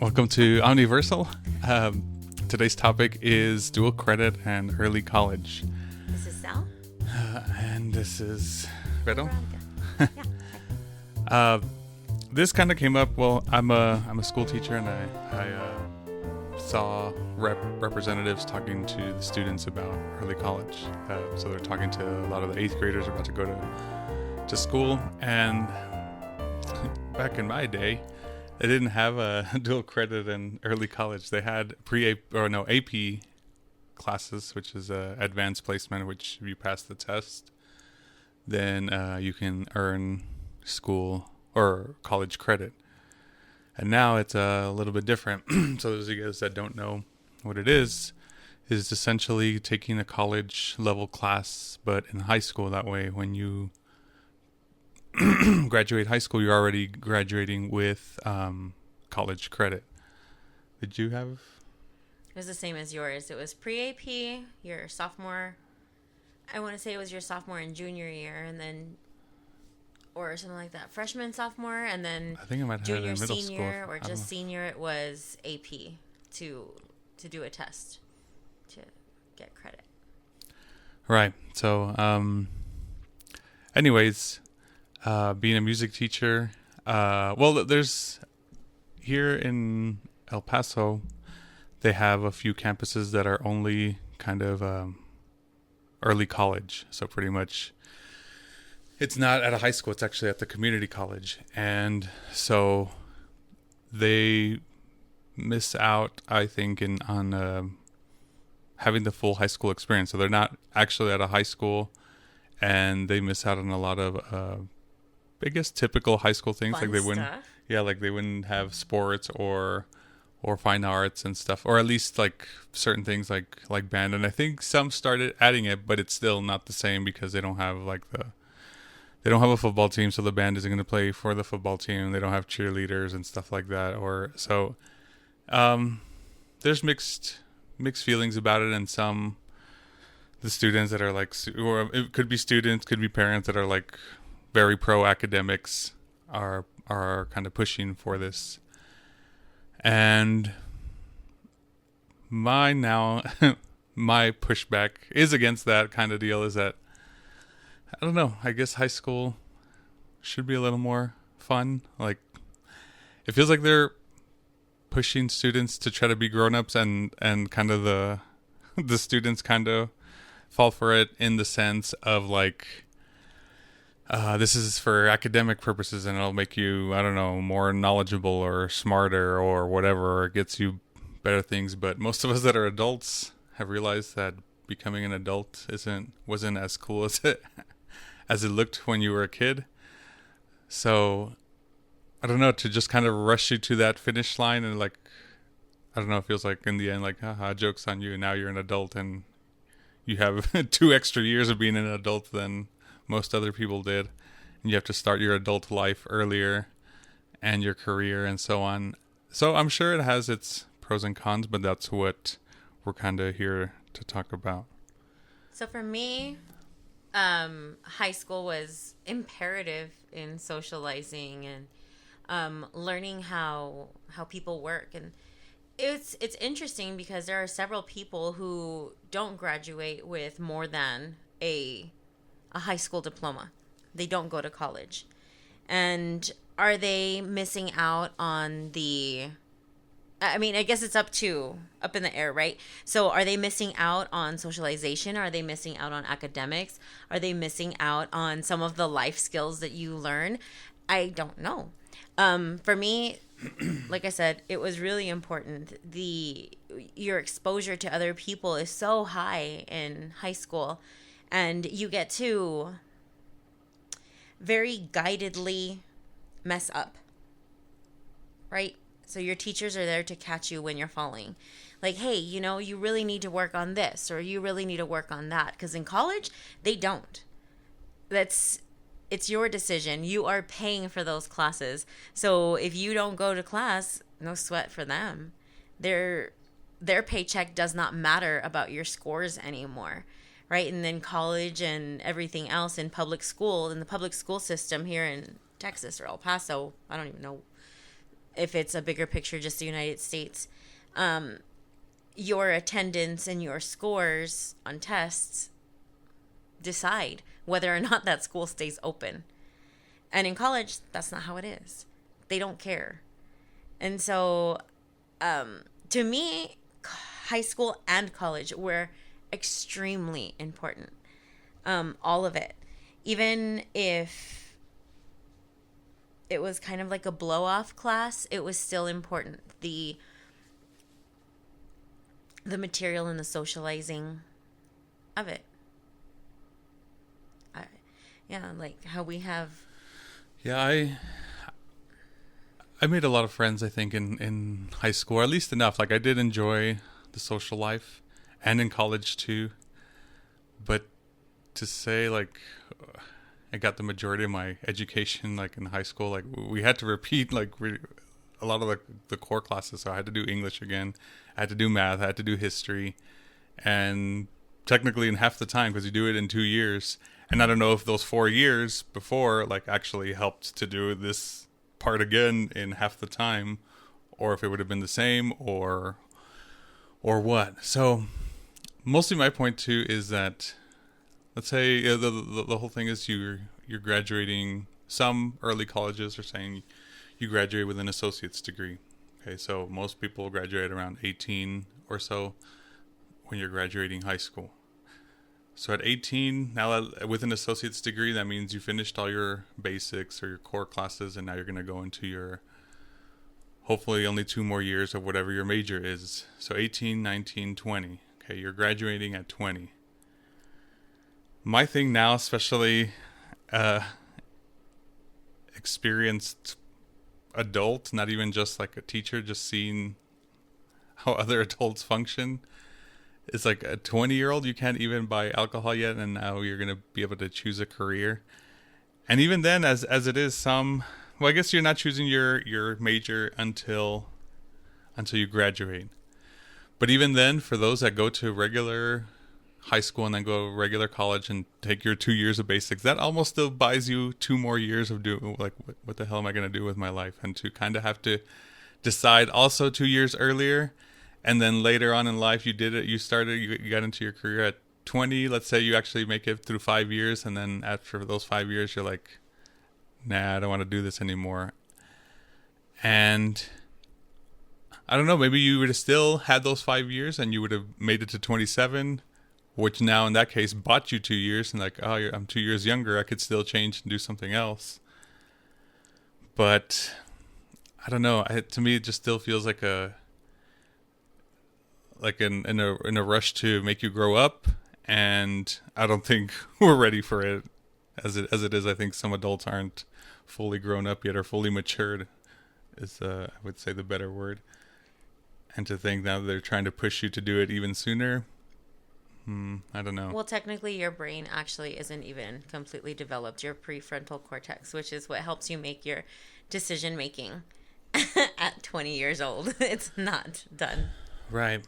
Welcome to Omni-Versal. Today's topic is dual credit and early college. This is Sal. And this is Vero. Veronica. Yeah. This kind of came up. Well, I'm a school teacher, and I saw representatives talking to the students about early college. So they're talking to a lot of the 8th graders about to go to school. And back in my day, they didn't have a dual credit in early college. They had AP classes, which is advanced placement, which if you pass the test, then you can earn school or college credit. And now it's a little bit different. So those of you guys that don't know what it is essentially taking a college level class, but in high school. That way, when you graduate high school, you're already graduating with college credit. Did you have? It was the same as yours. It was pre-AP, your sophomore. I want to say it was your sophomore and junior year, and then, or something like that. Freshman, sophomore, and then I think I might have junior, had it in middle senior, school. or just senior. It was AP to do a test to get credit. Right. So, anyways, being a music teacher, there's here in El Paso, they have a few campuses that are only kind of early college. So pretty much it's not at a high school, it's actually at the community college. And so they miss out, I think, on having the full high school experience. So they're not actually at a high school, and they miss out on a lot of I guess typical high school things. Fun like they wouldn't stuff. like they wouldn't have sports or fine arts and stuff, or at least like certain things like band. And I think some started adding it, but it's still not the same because they don't have they don't have a football team, so the band isn't going to play for the football team. They don't have cheerleaders and stuff like that. Or so there's mixed feelings about it, and the students that are like, or it could be students, could be parents that are like very pro academics are kind of pushing for this. And my pushback is against that kind of deal is that, I don't know, I guess high school should be a little more fun. Like, it feels like they're pushing students to try to be grown-ups, and kind of the students kind of fall for it in the sense of like, this is for academic purposes and it'll make you, I don't know, more knowledgeable or smarter or whatever, or it gets you better things. But most of us that are adults have realized that becoming an adult wasn't as cool as it looked when you were a kid. So I don't know, to just kind of rush you to that finish line, and like, I don't know, it feels like in the end, like, haha, joke's on you, now you're an adult and you have 2 extra years of being an adult than most other people did, and you have to start your adult life earlier and your career and so on. So I'm sure it has its pros and cons, but that's what we're kind of here to talk about. So for me, high school was imperative in socializing and learning how people work. And it's interesting because there are several people who don't graduate with more than a high school diploma. They don't go to college. And are they missing out on I guess it's up in the air, right? So are they missing out on socialization? Are they missing out on academics? Are they missing out on some of the life skills that you learn? I don't know. For me, like I said, it was really important. Your exposure to other people is so high in high school, and you get to very guidedly mess up, right? So your teachers are there to catch you when you're falling. Like, hey, you really need to work on this, or you really need to work on that. Because in college, they don't. It's your decision. You are paying for those classes. So if you don't go to class, no sweat for them. Their paycheck does not matter about your scores anymore, right? And then college and everything else in the public school system here in Texas or El Paso, I don't even know if it's a bigger picture, just the United States, your attendance and your scores on tests decide whether or not that school stays open. And in college, that's not how it is. They don't care. And so, to me, high school and college were extremely important. All of it. Even if it was kind of like a blow-off class, it was still important. The material and the socializing of it. Like how we have... Yeah, I made a lot of friends, I think, in high school, or at least enough. Like, I did enjoy the social life, and in college, too. But to say, like, I got the majority of my education, like, in high school, like, we had to repeat, like, a lot of the core classes. So I had to do English again. I had to do math. I had to do history. And technically in half the time, because you do it in 2 years. And I don't know if those 4 years before, like, actually helped to do this part again in half the time, or if it would have been the same, or what. So mostly my point too is that, let's say the whole thing is you're graduating. Some early colleges are saying you graduate with an associate's degree. Okay, so most people graduate around 18 or so when you're graduating high school. So at 18, now with an associate's degree, that means you finished all your basics or your core classes, and now you're going to go into your, hopefully only 2 more years of whatever your major is. So 18, 19, 20. Okay, you're graduating at 20. My thing now, especially experienced adult, not even just like a teacher, just seeing how other adults function. It's like a 20-year-old, you can't even buy alcohol yet, and now you're going to be able to choose a career. And even then, as it is, well, I guess you're not choosing your major until you graduate. But even then, for those that go to regular high school and then go regular college and take your 2 years of basics, that almost still buys you 2 more years of doing, like, what the hell am I going to do with my life? And to kind of have to decide also 2 years earlier. And then later on in life, you got into your career at 20. Let's say you actually make it through 5 years. And then after those 5 years, you're like, nah, I don't want to do this anymore. And I don't know, maybe you would have still had those 5 years and you would have made it to 27, which now in that case bought you 2 years. And like, oh, I'm 2 years younger. I could still change and do something else. But I don't know. To me, it just still feels like in a rush to make you grow up, and I don't think we're ready for it as it is. I think some adults aren't fully grown up yet, or fully matured is I would say the better word. And to think now they're trying to push you to do it even sooner, I don't know. Well, technically your brain actually isn't even completely developed, your prefrontal cortex, which is what helps you make your decision making at 20 years old. It's not done. Right.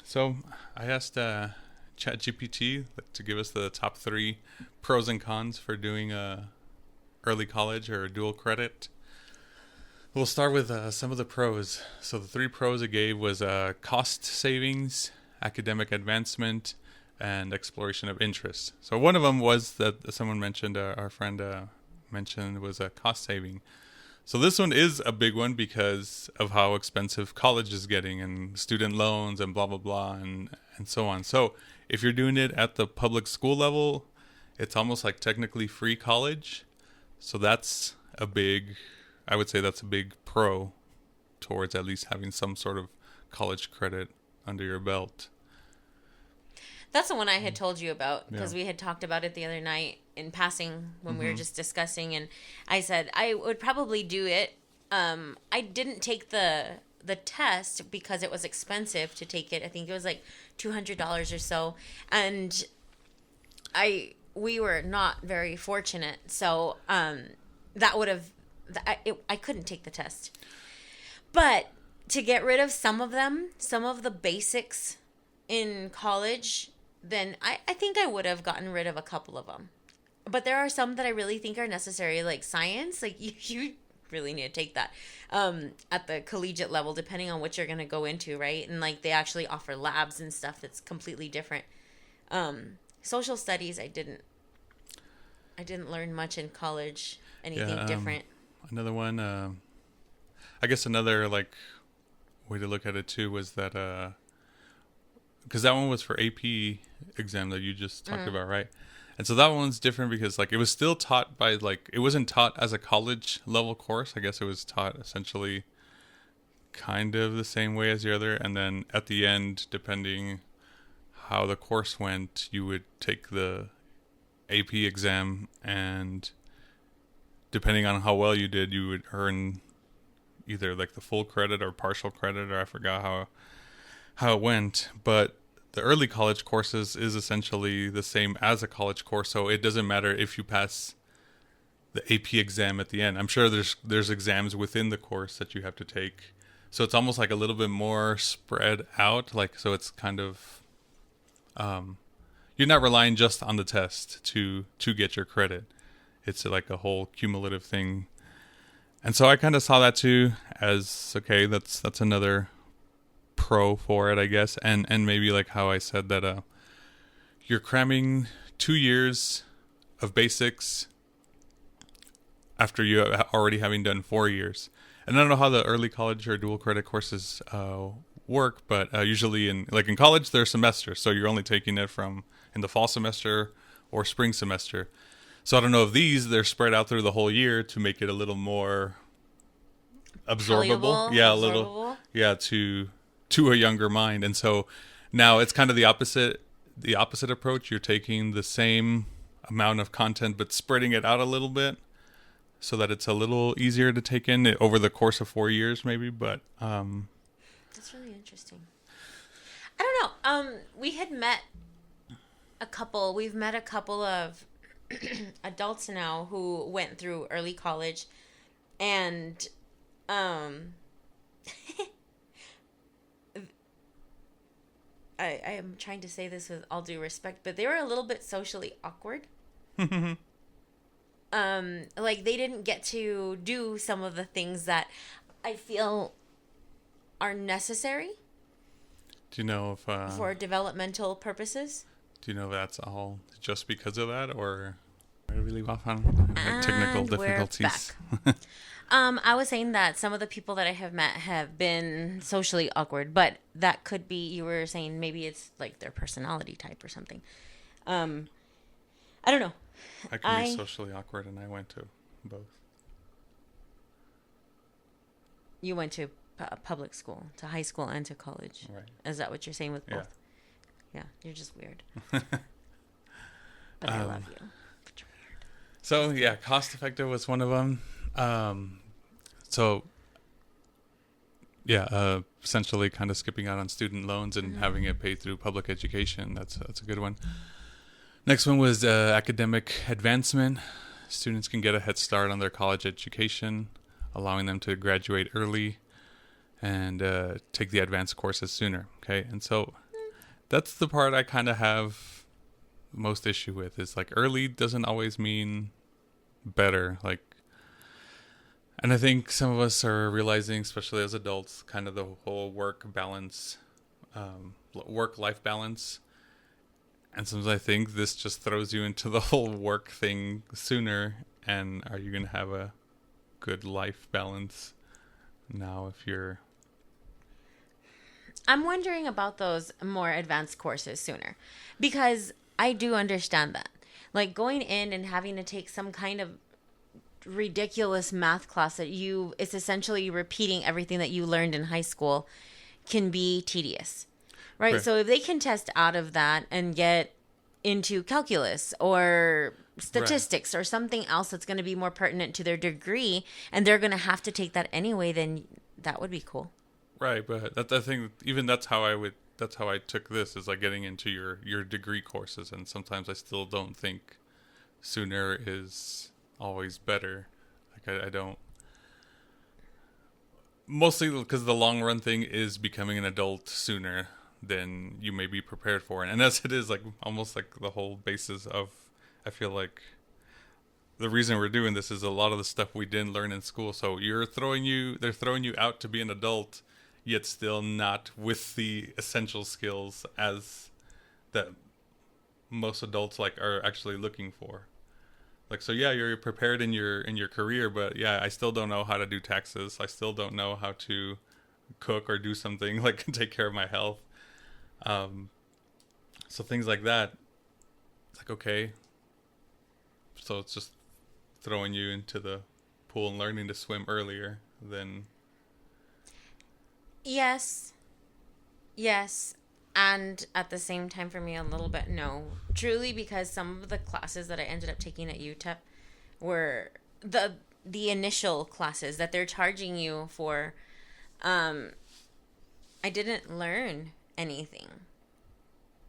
So I asked ChatGPT to give us the top 3 pros and cons for doing early college or dual credit. We'll start with some of the pros. So the 3 pros it gave was cost savings, academic advancement, and exploration of interest. So one of them was that someone mentioned, our friend mentioned, was a cost saving. So this one is a big one because of how expensive college is getting, and student loans and blah, blah, blah, and so on. So if you're doing it at the public school level, it's almost like technically free college. So I would say that's a big pro towards at least having some sort of college credit under your belt. That's the one I had told you about, because we had talked about it the other night in passing when we were just discussing, and I said I would probably do it. I didn't take the test because it was expensive to take it. I think it was like $200 or so, and we were not very fortunate, so that would have I couldn't take the test. But to get rid of some of the basics in college, then I think I would have gotten rid of a couple of them. But there are some that I really think are necessary, like science. Like you really need to take that at the collegiate level, depending on what you're going to go into, right? And like they actually offer labs and stuff that's completely different. Social studies, I didn't learn much in college, anything different. Another one, I guess another like way to look at it too was that because that one was for AP exam that you just talked about, right? And so that one's different because like it was still taught by like it wasn't taught as a college level course. I guess it was taught essentially kind of the same way as the other, and then at the end, depending how the course went, you would take the AP exam, and depending on how well you did, you would earn either like the full credit or partial credit, or I forgot how it went. But the early college courses is essentially the same as a college course, so it doesn't matter if you pass the AP exam at the end. I'm sure there's exams within the course that you have to take, so it's almost like a little bit more spread out. Like so, it's kind of you're not relying just on the test to get your credit. It's like a whole cumulative thing. And so I kind of saw that too as, okay, that's another pro for it, I guess. And maybe like how I said that you're cramming 2 years of basics after you already having done 4 years. And I don't know how the early college or dual credit courses work, but usually in college they're semesters, so you're only taking it from in the fall semester or spring semester. So I don't know if they're spread out through the whole year to make it a little more absorbable. Yeah, a little. Yeah, to a younger mind. And so now it's kind of the opposite approach. You're taking the same amount of content but spreading it out a little bit so that it's a little easier to take in over the course of 4 years maybe, but that's really interesting. I don't know. We've met a couple of adults now who went through early college, and I am trying to say this with all due respect, but they were a little bit socially awkward. Like they didn't get to do some of the things that I feel are necessary. Do you know if for developmental purposes? Do you know if that's all just because of that, or where did we leave off on technical difficulties? We're back. I was saying that some of the people that I have met have been socially awkward, but that could be, you were saying maybe it's like their personality type or something. I don't know. I can be socially awkward, and I went to both. You went to public school, to high school and to college. Right. Is that what you're saying with both? Yeah, you're just weird. But I love you. But you're weird. So, yeah, cost effective was one of them. Essentially kind of skipping out on student loans and having it paid through public education. That's a good one. Next one was academic advancement. Students can get a head start on their college education, allowing them to graduate early and take the advanced courses sooner. Okay, and so that's the part I kind of have most issue with, is like early doesn't always mean better. Like, and I think some of us are realizing, especially as adults, kind of the whole work-life balance. And sometimes I think this just throws you into the whole work thing sooner. And are you going to have a good life balance now if you're... I'm wondering about those more advanced courses sooner, because I do understand that. Like going in and having to take some kind of ridiculous math class that it's essentially repeating everything that you learned in high school can be tedious. Right? So if they can test out of that and get into calculus or statistics or something else that's going to be more pertinent to their degree, and they're going to have to take that anyway, then that would be cool. Right, but that's the thing. Even that's how I took this, is like getting into your degree courses, and sometimes I still don't think sooner is always better. Like I don't. Mostly because the long run thing is becoming an adult sooner than you may be prepared for, and as it is like almost like the whole basis of, I feel like, the reason we're doing this is a lot of the stuff we didn't learn in school. So they're throwing you out to be an adult, yet still not with the essential skills as that most adults like are actually looking for. Like, so yeah, you're prepared in your career, but yeah, I still don't know how to do taxes. I still don't know how to cook or do something like take care of my health. So things like that. It's like, okay, so it's just throwing you into the pool and learning to swim earlier than. Yes. Yes. And at the same time, for me, a little bit no. Truly, because some of the classes that I ended up taking at UTEP were the initial classes that they're charging you for. I didn't learn anything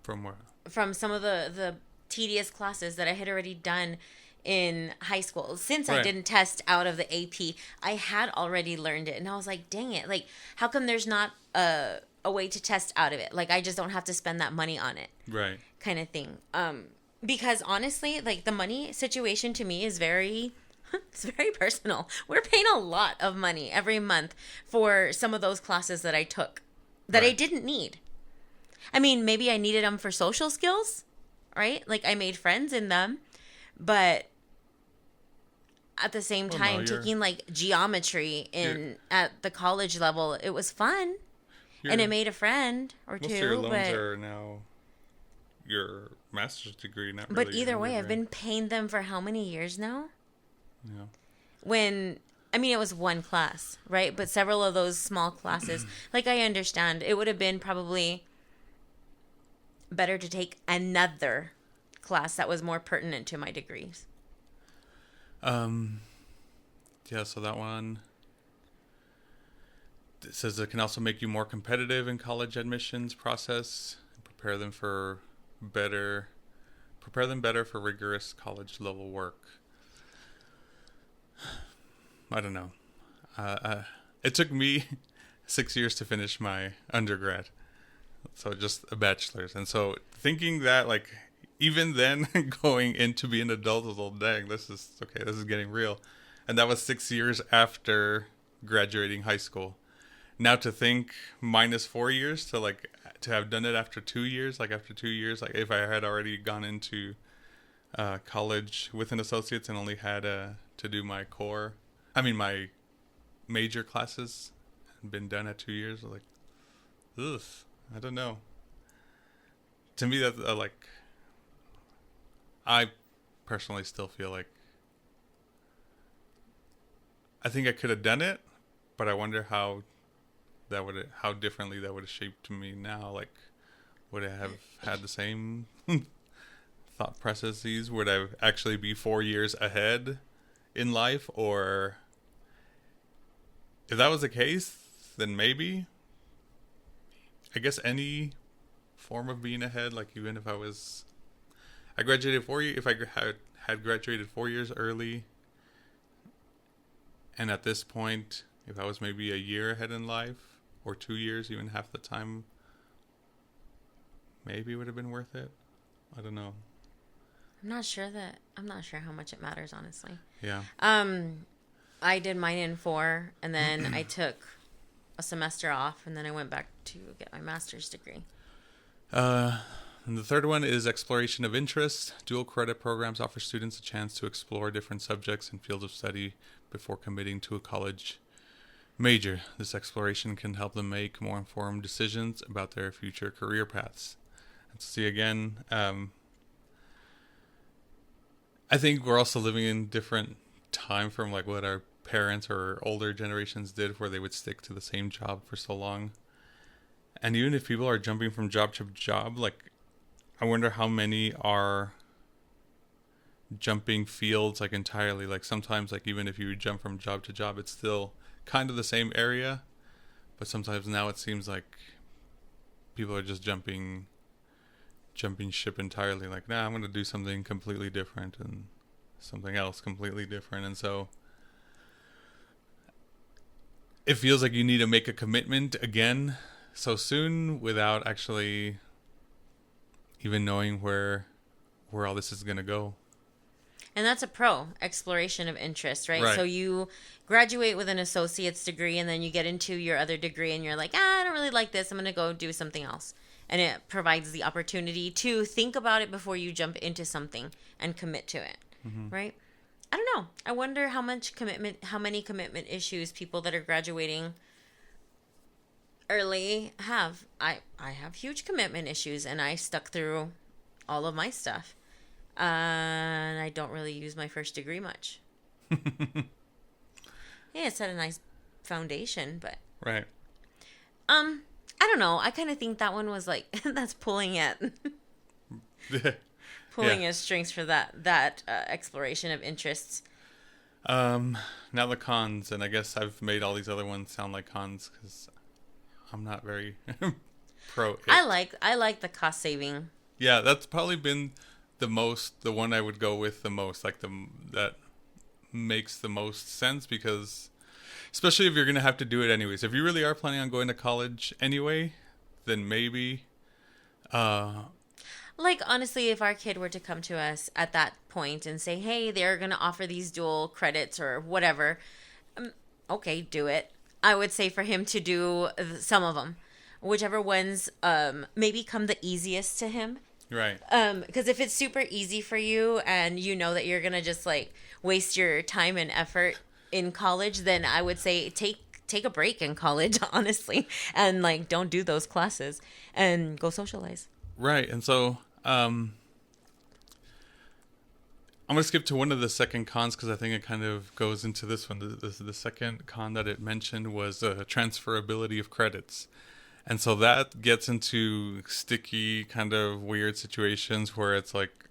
From where? from some of the tedious classes that I had already done in high school. Since I Right. didn't test out of the AP, I had already learned it. And I was like, dang it. Like, how come there's not a way to test out of it? Like, I just don't have to spend that money on it, Right. kind of thing. Because honestly, like, the money situation to me is very... It's very personal. We're paying a lot of money every month for some of those classes that I took that I Right. didn't need. I mean, maybe I needed them for social skills, right? Like, I made friends in them, but at the same Well, time, no, you're- taking like geometry at the college level, it was fun, and it made a friend or Most of your two. loans But are now your master's degree, not but really either your way, I've undergrad. been paying them for how many years now? Yeah. When I mean, it was one class, right? But several of those small classes, like, I understand, it would have been probably better to take another class that was more pertinent to my degrees. Yeah, so that one, it says it can also make you more competitive in college admissions process and prepare them better for rigorous college level work. I don't know. It took me 6 years to finish my undergrad, so just a bachelor's. And so thinking that, like, even then going into being an adult was, oh, dang, this is getting real. And that was 6 years after graduating high school. Now to think minus 4 years to have done it after 2 years, like if I had already gone into college with an associate's and only had to do my my major classes and been done at 2 years, like, ugh, I don't know. To me, that's I personally still feel like I think I could have done it, but I wonder how differently that would have shaped me now. Like, would I have had the same thought processes? Would I actually be 4 years ahead in life? Or if that was the case, then maybe. I guess any form of being ahead, like even if I graduated 4 years, if I had graduated 4 years early, and at this point, if I was maybe a year ahead in life, or 2 years, even half the time, maybe it would have been worth it. I don't know. I'm not sure how much it matters, honestly. Yeah. I did mine in 4, and then I took a semester off, and then I went back to get my master's degree. And the third one is exploration of interest. Dual credit programs offer students a chance to explore different subjects and fields of study before committing to a college major. This exploration can help them make more informed decisions about their future career paths. And see, again, I think we're also living in different time from like what our parents or older generations did, where they would stick to the same job for so long. And even if people are jumping from job to job, like, I wonder how many are jumping fields like entirely. Like, sometimes, like, even if you jump from job to job, it's still kind of the same area, but sometimes now it seems like people are just jumping ship entirely. Like, nah, I'm going to do something completely different and something else completely different. And so it feels like you need to make a commitment again so soon without actually even knowing where all this is going to go. And that's a pro, exploration of interest, right? Right. So you graduate with an associate's degree and then you get into your other degree and you're like, I don't really like this. I'm going to go do something else. And it provides the opportunity to think about it before you jump into something and commit to it, right? I don't know. I wonder how many commitment issues people that are graduating early have. I have huge commitment issues and I stuck through all of my stuff. And I don't really use my first degree much. Yeah, it's had a nice foundation, but Right. I don't know. I kind of think that one was like that's pulling at Yeah. strings for that exploration of interests. Now the cons, and I guess I've made all these other ones sound like cons because I'm not very pro it. I like the cost saving. Yeah, that's probably been the one I would go with the most, like that makes the most sense, because especially if you're going to have to do it anyways. If you really are planning on going to college anyway, then maybe Like, honestly, if our kid were to come to us at that point and say, hey, they're going to offer these dual credits or whatever, okay, do it. I would say for him to do some of them, whichever ones maybe come the easiest to him. right. Because if it's super easy for you and you know that you're going to just like waste your time and effort in college, then I would say take a break in college, honestly, and like don't do those classes and go socialize. Right. And so I'm going to skip to one of the second cons because I think it kind of goes into this one. The second con that it mentioned was transferability of credits. And so that gets into sticky, kind of weird situations where it's like,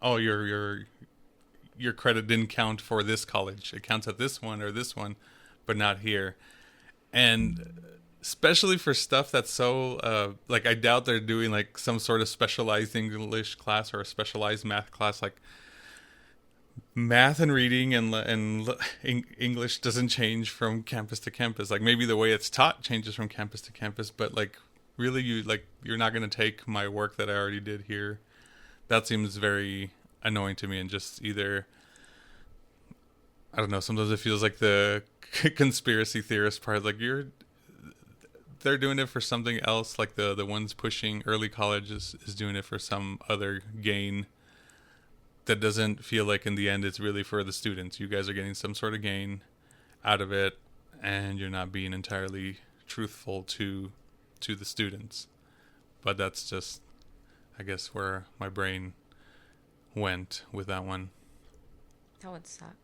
oh, your credit didn't count for this college. It counts at this one or this one, but not here. And especially for stuff that's so, like, I doubt they're doing like some sort of specialized English class or a specialized math class. Like, math and reading and English doesn't change from campus to campus. Like, maybe the way it's taught changes from campus to campus, but like, really, you're not going to take my work that I already did here. That seems very annoying to me. And just either, I don't know, sometimes it feels like the conspiracy theorist part, like they're doing it for something else. Like the ones pushing early college is doing it for some other gain that doesn't feel like in the end it's really for the students. You guys are getting some sort of gain out of it, and you're not being entirely truthful to the students. But that's just, I guess, where my brain went with that one. That would suck.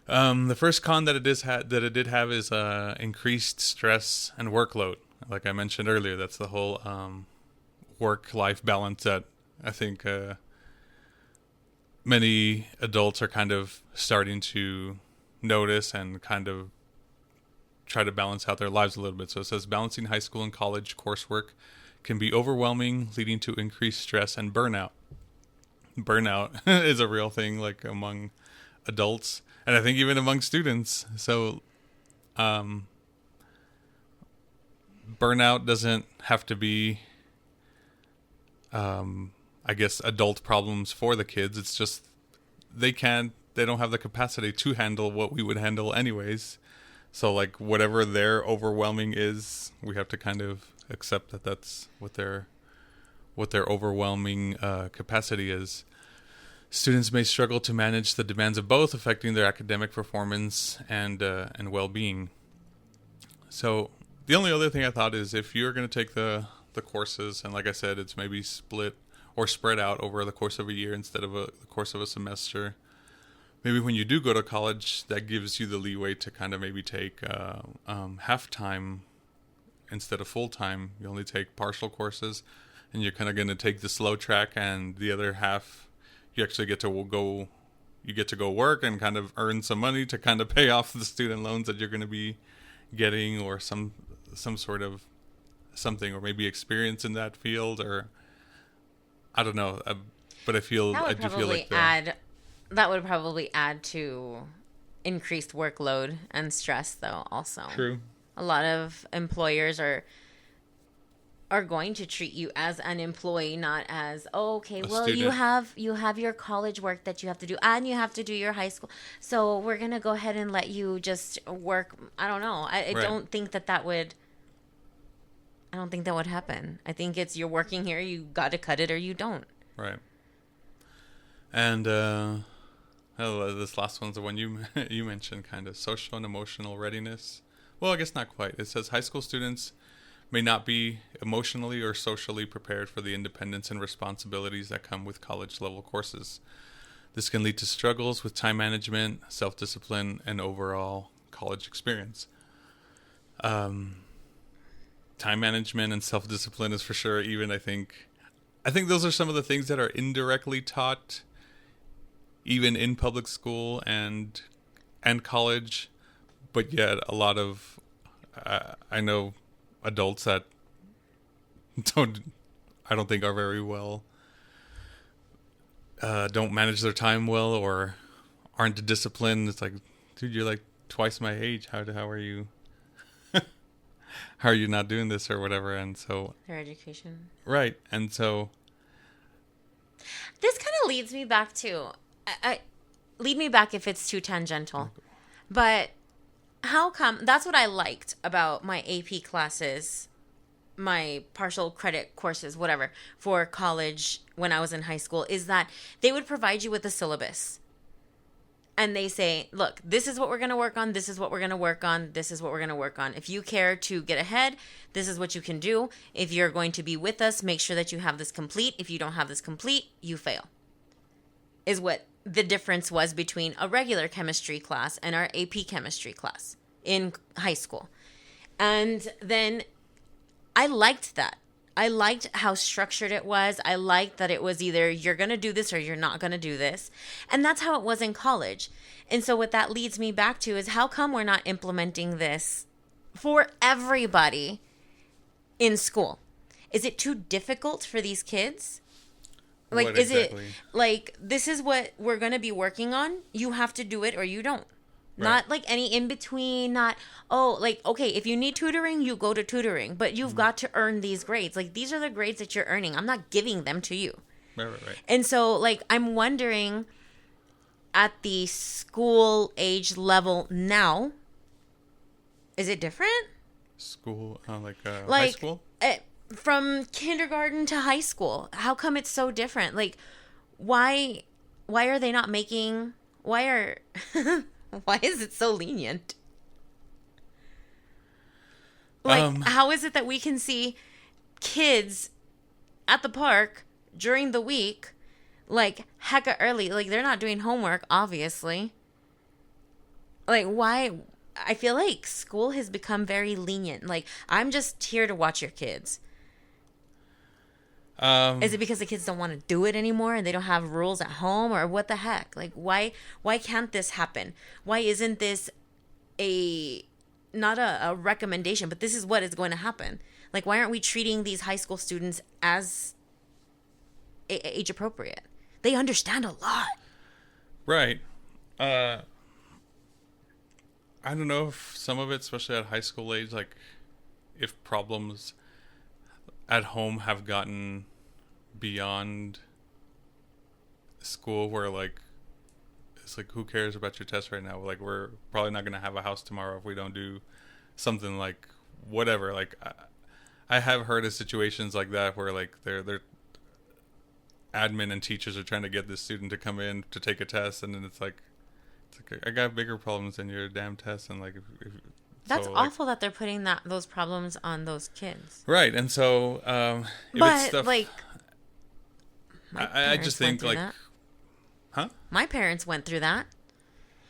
The first con that it did have is increased stress and workload. Like I mentioned earlier, that's the whole work-life balance that I think many adults are kind of starting to notice and kind of try to balance out their lives a little bit. So it says balancing high school and college coursework can be overwhelming, leading to increased stress and burnout. Burnout is a real thing, like among adults, and I think even among students. So burnout doesn't have to be I guess adult problems for the kids. It's just they don't have the capacity to handle what we would handle anyways. So like whatever their overwhelming is, we have to kind of accept that that's what their overwhelming capacity is. Students may struggle to manage the demands of both, affecting their academic performance and well-being. So the only other thing I thought is if you're going to take the courses, and like I said, it's maybe split or spread out over the course of a year instead of the course of a semester. Maybe when you do go to college, that gives you the leeway to kind of maybe take half-time instead of full-time. You only take partial courses, and you're kind of going to take the slow track, and the other half, you actually get to go work and kind of earn some money to kind of pay off the student loans that you're going to be getting, or some sort of something, or maybe experience in that field, or I don't know, but I do feel like that would probably add to increased workload and stress, though. Also, true. A lot of employers are going to treat you as an employee, not as, oh, okay, A well, student. you have your college work that you have to do, and you have to do your high school, so we're gonna go ahead and let you just work. I don't know. I Right. don't think that would. I don't think that would happen. I think it's, you're working here, you got to cut it or you don't. Right. And this last one's the one you you mentioned, kind of social and emotional readiness. Well, I guess not quite. It says high school students may not be emotionally or socially prepared for the independence and responsibilities that come with college level courses. This can lead to struggles with time management, self-discipline, and overall college experience. Time management and self-discipline is for sure. Even I think those are some of the things that are indirectly taught, even in public school and college. But yet, a lot of I know adults that I don't think are very well, don't manage their time well, or aren't disciplined. It's like, dude, you're like twice my age. How are you? How are you not doing this or whatever? And so, Their education. right, and so, This kind of leads me back to, lead me back if it's too tangential, but how come, that's what I liked about my AP classes, my partial credit courses, whatever, for college when I was in high school, is that they would provide you with a syllabus. And they say, look, this is what we're going to work on. This is what we're going to work on. This is what we're going to work on. If you care to get ahead, this is what you can do. If you're going to be with us, make sure that you have this complete. If you don't have this complete, you fail. Is what the difference was between a regular chemistry class and our AP chemistry class in high school. And then I liked that. I liked how structured it was. I liked that it was either you're going to do this or you're not going to do this. And that's how it was in college. And so what that leads me back to is, how come we're not implementing this for everybody in school? Is it too difficult for these kids? Like, what is exactly? it like, this is what we're going to be working on. You have to do it or you don't. Right. Not like any in between, not, oh, like, okay, if you need tutoring, you go to tutoring, but you've got to earn these grades. Like, these are the grades that you're earning. I'm not giving them to you. Right. And so, like, I'm wondering, at the school age level now, is it different? School, like high Like, school? from kindergarten to high school, how come it's so different? Like, why are they not making, why is it so lenient? Like, how is it that we can see kids at the park during the week, like, hecka early? Like, they're not doing homework, obviously. Like, why? I feel like school has become very lenient. Like, I'm just here to watch your kids. Is it because the kids don't want to do it anymore and they don't have rules at home, or what the heck? Like, why can't this happen? Why isn't this not a recommendation, but this is what is going to happen? Like, why aren't we treating these high school students as age appropriate? They understand a lot. Right. I don't know if some of it, especially at high school age, like if problems at home have gotten beyond school, where like it's like, who cares about your test right now? Like, we're probably not going to have a house tomorrow if we don't do something, like whatever. Like I have heard of situations like that where like they're admin and teachers are trying to get this student to come in to take a test, and then it's like I got bigger problems than your damn test. And like That's so, awful that they're putting those problems on those kids. right. And so if But it's stuff, like, I just think like that. Huh? My parents went through that,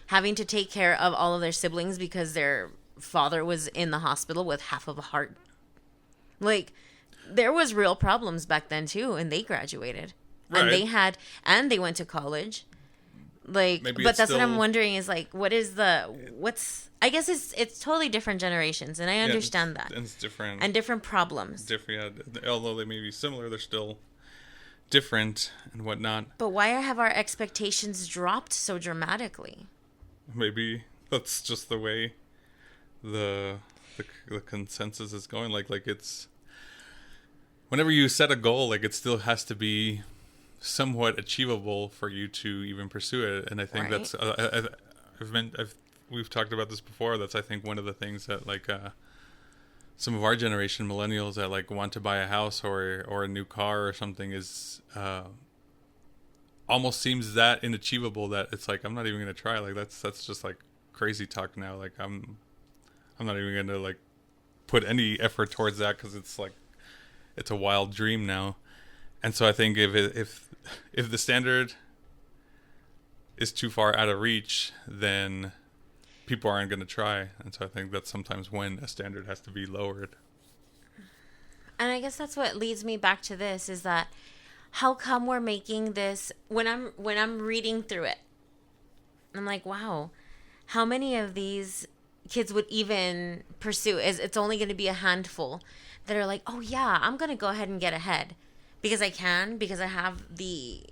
having to take care of all of their siblings because their father was in the hospital with half of a heart. Like, there was real problems back then too, and they graduated. Right. And they went to college. Like, Maybe but it's that's what I'm still- wondering is like, I guess it's totally different generations, and I understand that. It's different. And different problems. Different, yeah, although they may be similar, they're still different and whatnot. But why have our expectations dropped so dramatically? Maybe that's just the way the consensus is going. Like it's whenever you set a goal, like it still has to be somewhat achievable for you to even pursue it. And I think Right. that's we've talked about this before. That's, I think, one of the things that like some of our generation, millennials, that like want to buy a house or a new car or something is almost seems that inachievable that it's like, I'm not even gonna try. Like that's just like crazy talk now. Like I'm not even gonna like put any effort towards that because it's like it's a wild dream now. And so I think if the standard is too far out of reach, then people aren't going to try. And so I think that's sometimes when a standard has to be lowered. And I guess that's what leads me back to this, is that how come we're making this, when I'm reading through it, I'm like, wow, how many of these kids would even pursue? It's only going to be a handful that are like, oh yeah, I'm going to go ahead and get ahead because I have the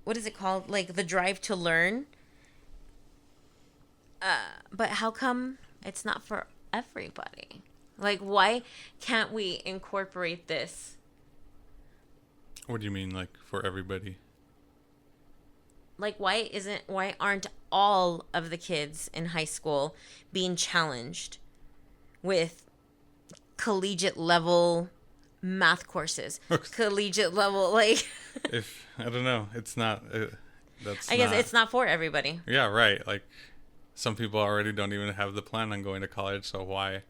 what is it called, like the drive to learn. But how come it's not for everybody? Like, why can't we incorporate this? What do you mean, like, for everybody? Like, why aren't all of the kids in high school being challenged with collegiate level math courses? Collegiate level, like... If, I don't know, it's not... I guess it's not for everybody. Yeah, right. Like, some people already don't even have the plan on going to college, so why...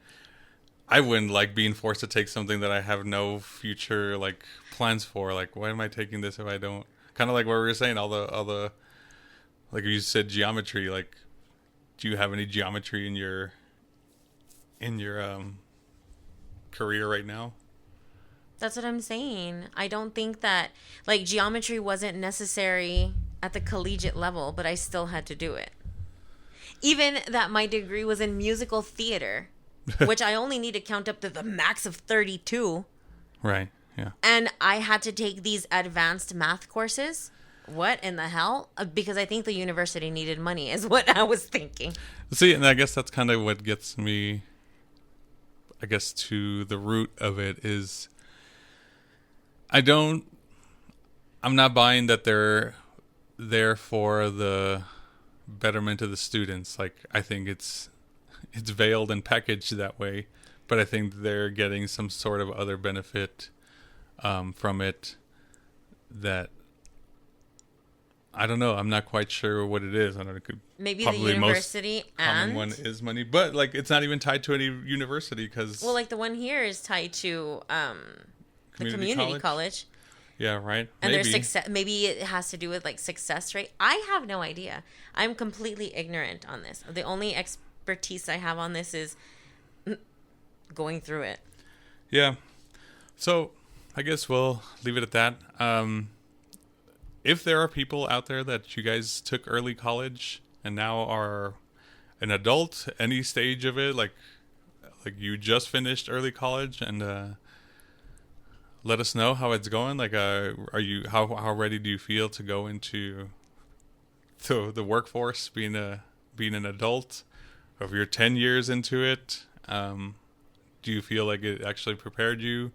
I wouldn't like being forced to take something that I have no future like plans for. Like, why am I taking this if I don't? Kind of like what we were saying, all the like you said, geometry. Like, do you have any geometry in your career right now? That's what I'm saying. I don't think that like geometry wasn't necessary at the collegiate level, but I still had to do it. Even that my degree was in musical theater. Which I only need to count up to the max of 32. Right, yeah. And I had to take these advanced math courses. What in the hell? Because I think the university needed money is what I was thinking. See, and I guess that's kind of what gets me, I guess, to the root of it is I'm not buying that they're there for the betterment of the students. Like, I think it's veiled and packaged that way, but I think they're getting some sort of other benefit from it that I don't know. I'm not quite sure what it is. I don't know. It could Maybe the university most common one is money, but like it's not even tied to any university because like the one here is tied to the community college. Yeah, right. And their success. Maybe it has to do with like success rate. I have no idea. I'm completely ignorant on this. The only expertise I have on this is going through it. Yeah. So I guess we'll leave it at that. If there are people out there that you guys took early college and now are an adult, any stage of it, like you just finished early college, and let us know how it's going. Like, how ready do you feel to go into the workforce, being an adult? If you're 10 years into it, do you feel like it actually prepared you?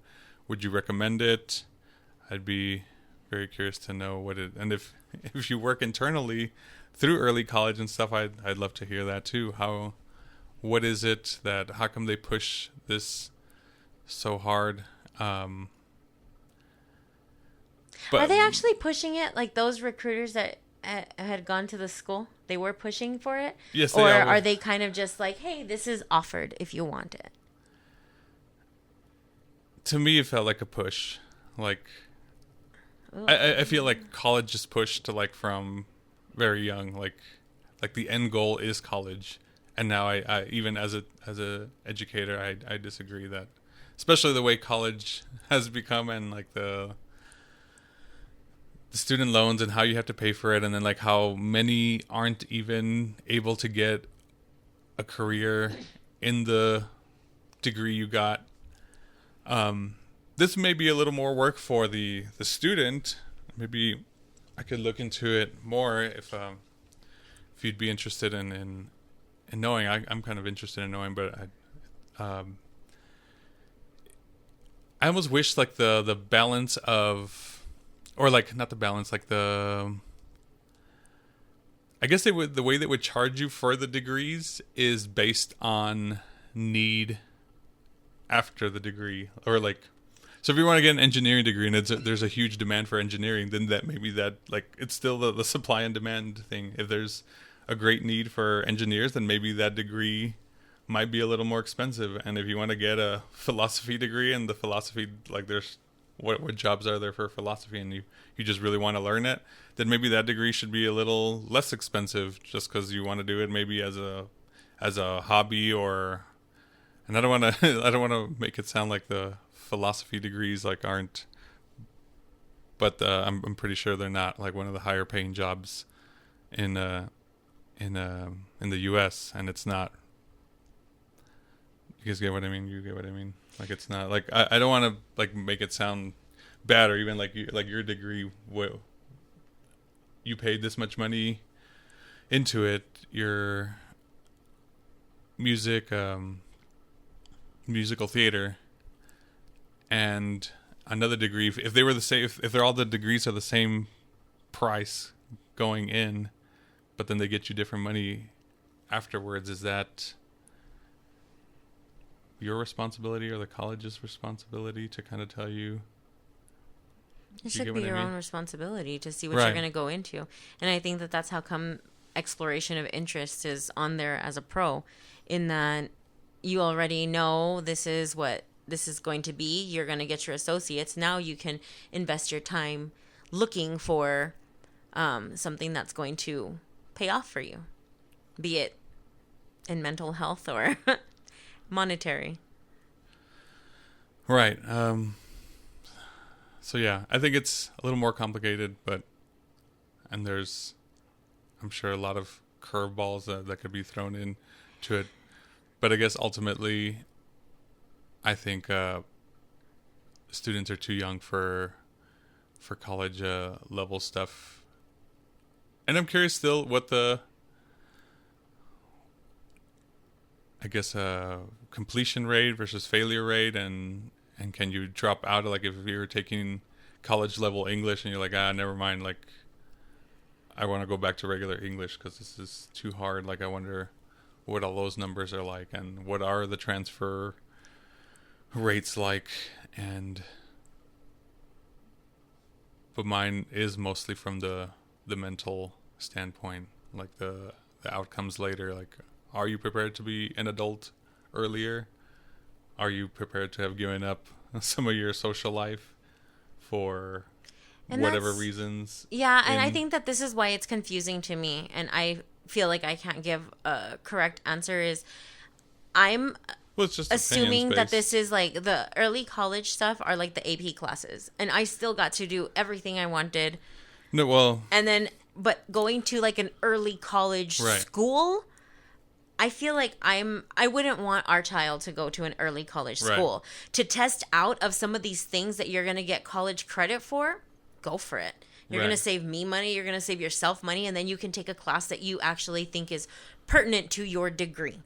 Would you recommend it? I'd be very curious to know what it, and if you work internally through early college and stuff, I'd love to hear that too. What is it how come they push this so hard? But are they actually pushing it? Like those recruiters that had gone to the school, they were pushing for it? Yes, or are they kind of just like, hey, this is offered if you want it? To me, it felt like a push. Like, I feel like college is pushed to like from very young. Like the end goal is college, and now I even as a educator, I disagree that, especially the way college has become, and like the student loans and how you have to pay for it, and then like how many aren't even able to get a career in the degree you got. This may be a little more work for the student. Maybe I could look into it more if you'd be interested in knowing. I'm kind of interested in knowing, but I almost wish like the balance of, or like not the balance, like the, I guess they would, the way they would charge you for the degrees is based on need after the degree, or like, so if you want to get an engineering degree and there's a huge demand for engineering, then that maybe that like it's still the supply and demand thing. If there's a great need for engineers, then maybe that degree might be a little more expensive. And if you want to get a philosophy degree, and the philosophy, like there's what jobs are there for philosophy, and you just really want to learn it, then maybe that degree should be a little less expensive just because you want to do it maybe as a hobby. Or, and I don't want to I don't want to make it sound like the philosophy degrees like aren't, but I'm pretty sure they're not like one of the higher paying jobs in in the U.S. and it's not. You guys get what I mean? You get what I mean? Like it's not like I don't want to like make it sound bad, or even like your degree. You paid this much money into it. Your musical theater, and another degree. If they were the same, if they're all the degrees are the same price going in, but then they get you different money afterwards, is that your responsibility or the college's responsibility to kind of tell you? It should be your own responsibility to see what Right. you're going to go into. And I think that that's how come exploration of interest is on there as a pro, in that you already know this is what this is going to be. You're going to get your associates. Now you can invest your time looking for something that's going to pay off for you, be it in mental health or monetary. Right. So yeah, I think it's a little more complicated, and there's, I'm sure, a lot of curveballs that could be thrown into it. But I guess ultimately, I think students are too young for college level stuff. And I'm curious still what the, I guess, completion rate versus failure rate, and can you drop out? Like if you're taking college level English and you're like, never mind, like I want to go back to regular English because this is too hard. Like I wonder what all those numbers are like, and what are the transfer rates like. But mine is mostly from the mental standpoint, like the outcomes later. Like, are you prepared to be an adult earlier? Are you prepared to have given up some of your social life for whatever reasons? Yeah, and I think that this is why it's confusing to me, and I feel like I can't give a correct answer. Is I'm it's just assuming that this is like the early college stuff are like the AP classes, and I still got to do everything I wanted. No, well, and then but going to like an early college school, I feel like I wouldn't want our child to go to an early college school to test out of some of these things that you're going to get college credit for. Go for it. You're going to save me money. You're going to save yourself money. And then you can take a class that you actually think is pertinent to your degree.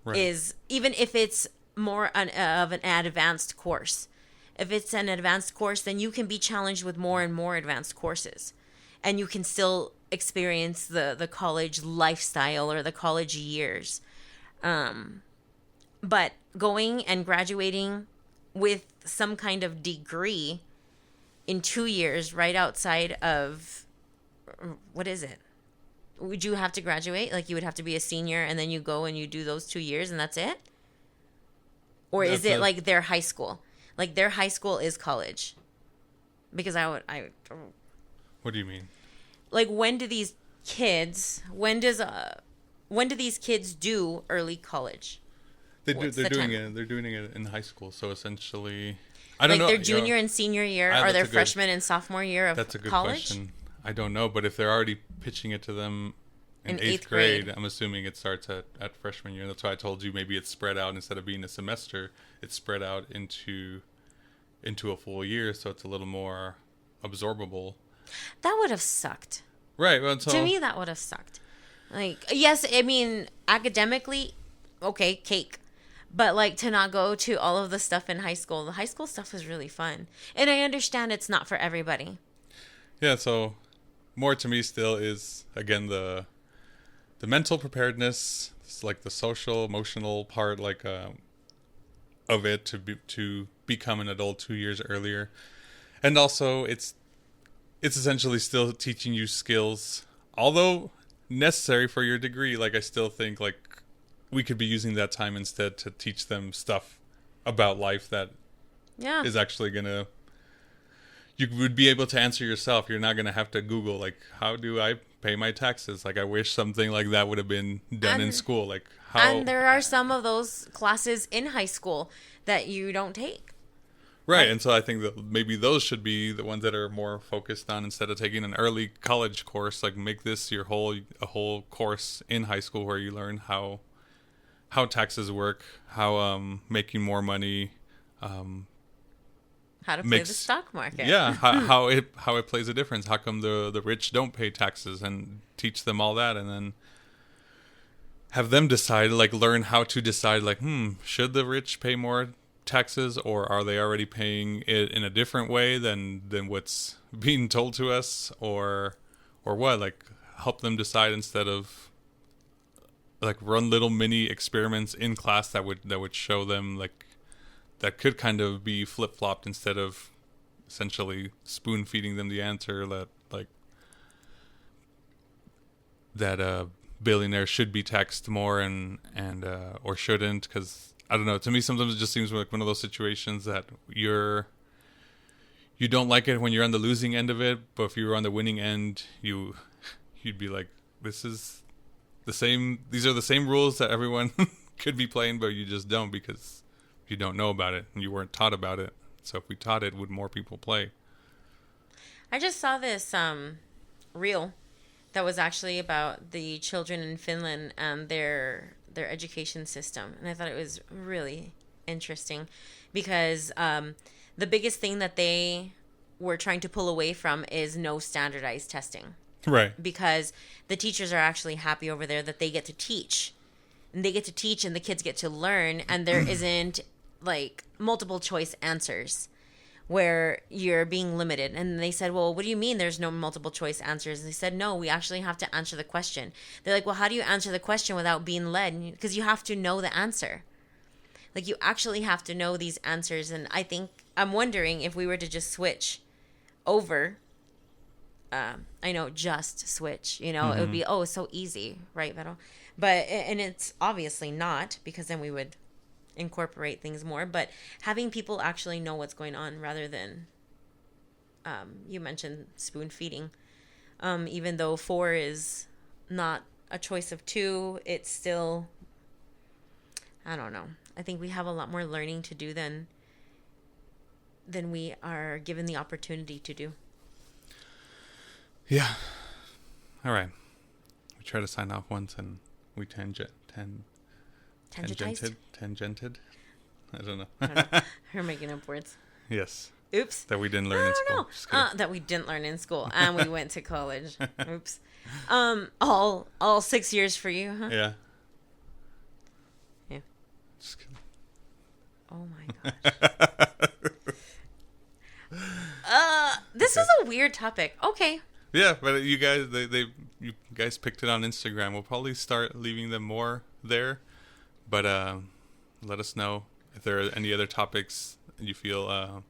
Is even if it's more of an advanced course. If it's an advanced course, then you can be challenged with more and more advanced courses. And you can still experience the college lifestyle or the college years. But going and graduating with some kind of degree in 2 years right outside of, what is it? Would you have to graduate? Like you would have to be a senior and then you go and you do those 2 years and that's it? Or is it like their high school? Like their high school is college? Because what do you mean? Like when do these kids, when do these kids do early college? They're doing it in high school. So essentially, I don't know. Like their junior and senior year, or their freshman and sophomore year of college? That's a good question. I don't know, but if they're already pitching it to them in eighth grade, I'm assuming it starts at freshman year. And that's why I told you maybe it's spread out instead of being a semester. It's spread out into a full year, so it's a little more absorbable. That would have sucked. Right. Well, to me, that would have sucked. Like, yes, I mean, academically, okay, cake. But like to not go to all of the stuff in high school. The high school stuff was really fun. And I understand it's not for everybody. Yeah, so more to me still is, again, the mental preparedness, it's like the social, emotional part, like of it to become an adult 2 years earlier. And also it's essentially still teaching you skills, although necessary for your degree. Like I still think like we could be using that time instead to teach them stuff about life that is actually gonna, you would be able to answer yourself. You're not gonna have to Google like, how do I pay my taxes? Like I wish something like that would have been done in school. Like how, and there are some of those classes in high school that you don't take. right. And so I think that maybe those should be the ones that are more focused on, instead of taking an early college course, like make this your whole course in high school where you learn how taxes work, how making more money, how to play the stock market. Yeah, how it plays a difference. How come the rich don't pay taxes, and teach them all that, and then have them decide, like learn how to decide, like, should the rich pay more taxes, or are they already paying it in a different way than what's being told to us, or what? Like help them decide, instead of like run little mini experiments in class that would show them, like, that could kind of be flip-flopped, instead of essentially spoon feeding them the answer that like that billionaires should be taxed more and or shouldn't. Because I don't know, to me sometimes it just seems like one of those situations that you don't like it when you're on the losing end of it, but if you were on the winning end, you'd be like, these are the same rules that everyone could be playing, but you just don't, because you don't know about it and you weren't taught about it. So if we taught it, would more people play? I just saw this reel that was actually about the children in Finland and their education system, and I thought it was really interesting, because the biggest thing that they were trying to pull away from is no standardized testing. Right. Because the teachers are actually happy over there that they get to teach. And they get to teach and the kids get to learn, and there isn't like multiple choice answers where you're being limited. And they said, well, what do you mean there's no multiple choice answers? And they said, no, we actually have to answer the question. They're like, well, how do you answer the question without being led? Because you have to know the answer. Like you actually have to know these answers. And I'm wondering if we were to just switch over, just switch, it would be, it's so easy, right, Vero? But, and it's obviously not, because then we would incorporate things more, but having people actually know what's going on rather than, you mentioned spoon feeding, even though 4 is not a choice of 2, it's still, I don't know. I think we have a lot more learning to do than we are given the opportunity to do. Yeah. All right. We tried to sign off once and we tangented. I don't know. We're making up words. Yes. Oops. That we didn't learn in school. That we didn't learn in school, and we went to college. Oops. All 6 years for you, huh? Yeah. Yeah. Just kidding. Oh my gosh. This is a weird topic. Okay. Yeah, but you guys picked it on Instagram. We'll probably start leaving them more there, but let us know if there are any other topics you feel.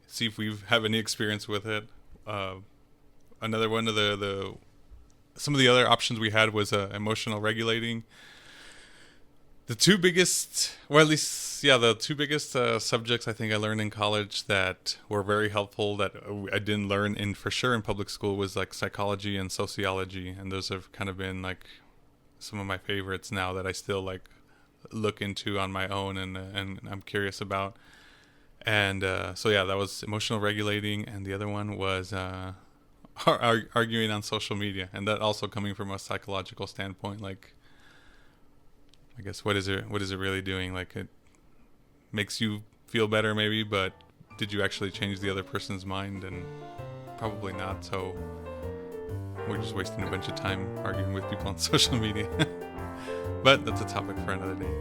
See if we have any experience with it. Another one of some of the other options we had was emotional regulating. The two biggest, the two biggest subjects I think I learned in college that were very helpful that I didn't learn for sure in public school was like psychology and sociology, and those have kind of been like some of my favorites now that I still like look into on my own and I'm curious about. And so yeah, that was emotional regulating, and the other one was arguing on social media, and that also coming from a psychological standpoint, like, I guess what is it really doing? Like, it makes you feel better maybe, but did you actually change the other person's mind? And probably not. So we're just wasting a bunch of time arguing with people on social media. But that's a topic for another day.